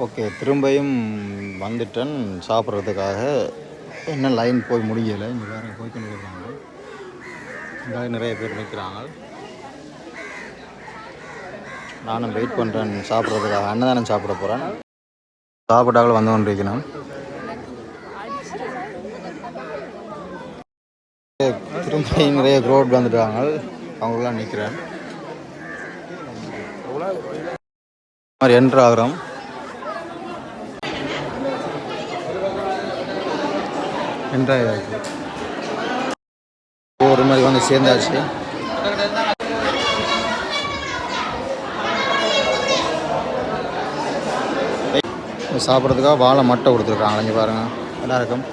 Okay, திரும்பியும் வந்துட்டேன் சாப்பிட்றதுக்காக. என்ன லைன் போய் முடியலை. இங்கே வேறு போய் கொண்டு இருக்காங்க. இங்கே நிறைய பேர் நிற்கிறாங்க. நானும் வெயிட் பண்ணுறேன் சாப்பிட்றதுக்காக. அன்னதானம் சாப்பிட போகிறேன். சாப்பிட்டாக்கள் வந்து கொண்டிருக்கணும். திரும்ப நிறைய க்ரோட் வந்துட்டாங்க. அவங்களாம் நிற்கிறேன். மாதிரி என்ட்ரு ஆகிறோம். என்ட்ராயிருக்கு. ஒரு மாதிரி வந்து சேர்ந்தாச்சு. சாப்பிட்றதுக்காக வாழை மட்டை கொடுத்துருக்காங்க. இங்கே பாருங்கள், நல்லா இருக்கும்.